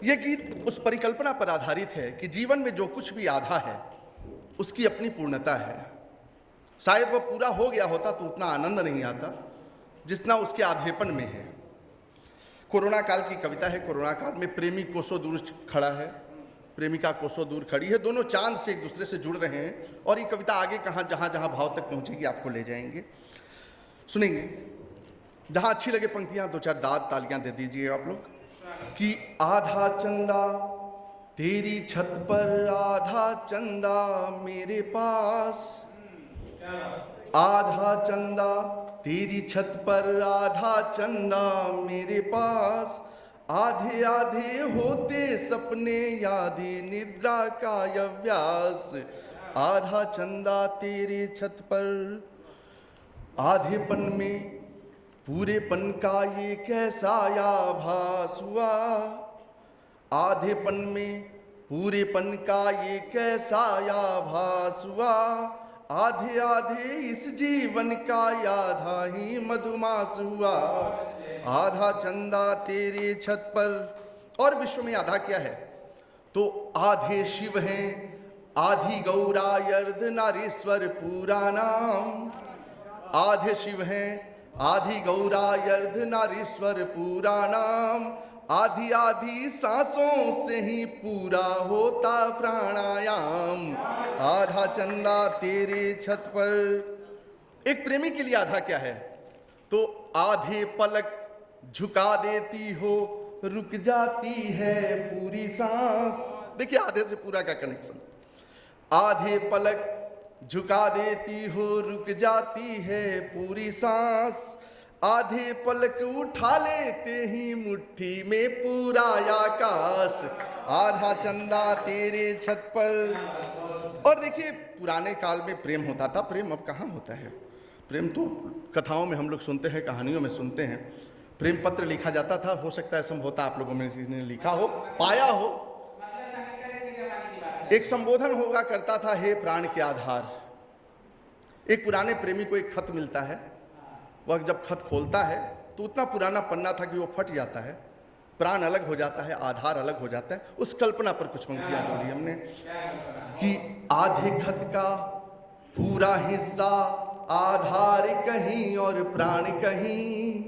यह गीत उस परिकल्पना पर आधारित है कि जीवन में जो कुछ भी आधा है उसकी अपनी पूर्णता है। शायद वह पूरा हो गया होता तो उतना आनंद नहीं आता जितना उसके आधेपन में है। कोरोना काल की कविता है। कोरोना काल में प्रेमी कोसों दूर खड़ा है, प्रेमिका कोसों दूर खड़ी है, दोनों चांद से एक दूसरे से जुड़ रहे हैं। और ये कविता आगे कहाँ जहाँ जहाँ भाव तक पहुँचेगी आपको ले जाएंगे, सुनेंगे। जहाँ अच्छी लगे पंक्तियाँ दो चार दाद तालियाँ दे दीजिए आप लोग। कि आधा चंदा तेरी छत पर, आधा चंदा मेरे पास, आधा चंदा तेरी छत पर, आधा चंदा मेरे पास, आधे आधे होते सपने यादें निद्रा का अभ्यास। आधा चंदा तेरे छत पर, आधेपन में पूरेपन का ये कैसा आभास हुआ। आधेपन में पूरेपन का ये कैसा आभास हुआ। आधे आधे इस जीवन का आधा ही मधुमास हुआ। आधा चंदा तेरे छत पर। और विश्व में आधा क्या है? तो आधे शिव हैं, आधी गौरा, अर्धनारीश्वर पूरा नाम। आधे शिव हैं, आधी गौरा, अर्धनारीश्वर पूरा नाम। आधी आधी सांसों से ही पूरा होता प्राणायाम। आधा चंदा तेरे छत पर। एक प्रेमी के लिए आधा क्या है? तो आधे पलक झुका देती हो, रुक जाती है पूरी सांस। देखिए आधे से पूरा का कनेक्शन। आधे पलक झुका देती हो, रुक जाती है पूरी सांस। आधे पलक उठा लेते ही मुट्ठी में पूरा आकाश। आधा चंदा तेरे छत पर। और देखिए पुराने काल में प्रेम होता था, प्रेम अब कहाँ होता है। प्रेम तो कथाओं में हम लोग सुनते हैं, कहानियों में सुनते हैं। प्रेम पत्र लिखा जाता था, हो सकता है संभवतः आप लोगों में किसी ने लिखा हो, पाया हो। एक संबोधन होगा करता था, हे प्राण के आधार। एक पुराने प्रेमी को एक खत मिलता है, वह जब खत खोलता है तो उतना पुराना पन्ना था कि वो फट जाता है, प्राण अलग हो जाता है, आधार अलग हो जाता है। उस कल्पना पर कुछ पंक्तियां जोड़ी हमने कि आधे खत का पूरा हिस्सा, आधार कहीं और प्राण कहीं।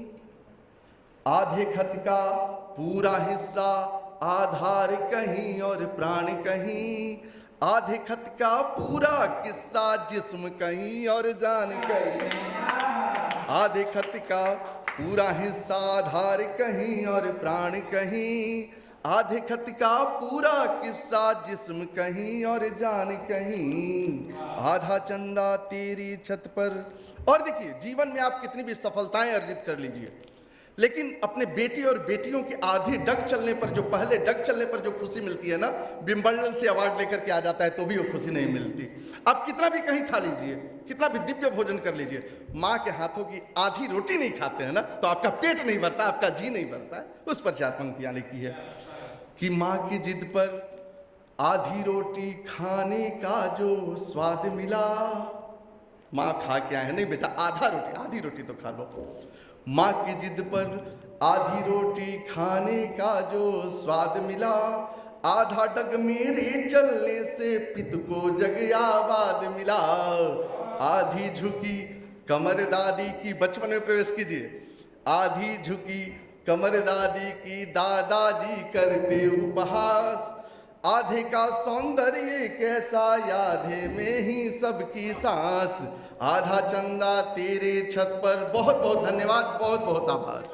आधे खत का पूरा हिस्सा, आधार कहीं और प्राण कहीं। आधे खत का पूरा किस्सा, जिस्म कहीं और जान कहीं। आधे खत का पूरा हिस्सा, आधार कहीं और प्राण कहीं। आधे खत का पूरा किस्सा, जिस्म कहीं और जान कहीं। आधा चंदा तेरी छत पर। और देखिए जीवन में आप कितनी भी सफलताएं अर्जित कर लीजिए, लेकिन अपने बेटी और बेटियों के आधे डग चलने पर, जो पहले डग चलने पर जो खुशी मिलती है ना, विंबलडन से अवार्ड लेकर के आ जाता है तो भी वो खुशी नहीं मिलती। आप कितना भी कहीं खा लीजिए, कितना भी दिव्य भोजन कर लीजिए, माँ के हाथों की आधी रोटी नहीं खाते हैं ना तो आपका पेट नहीं भरता, आपका जी नहीं भरता है। उस पर चार पंक्तियां लिखी है कि माँ की जिद पर आधी रोटी खाने का जो स्वाद मिला। माँ खा के आए, नहीं बेटा आधा रोटी, आधी रोटी तो खा लो। माँ की जिद पर आधी रोटी खाने का जो स्वाद मिला। आधा डग मेरे चलने से पित को जगयाबाद मिला। आधी झुकी कमर दादी की, बचपन में प्रवेश कीजिए। आधी झुकी कमर दादी की, दादाजी करते उपहास। आधे का सौंदर्य कैसा, आधे में ही सबकी सांस। आधा चंदा तेरे छत पर। बहुत बहुत धन्यवाद, बहुत बहुत आभार।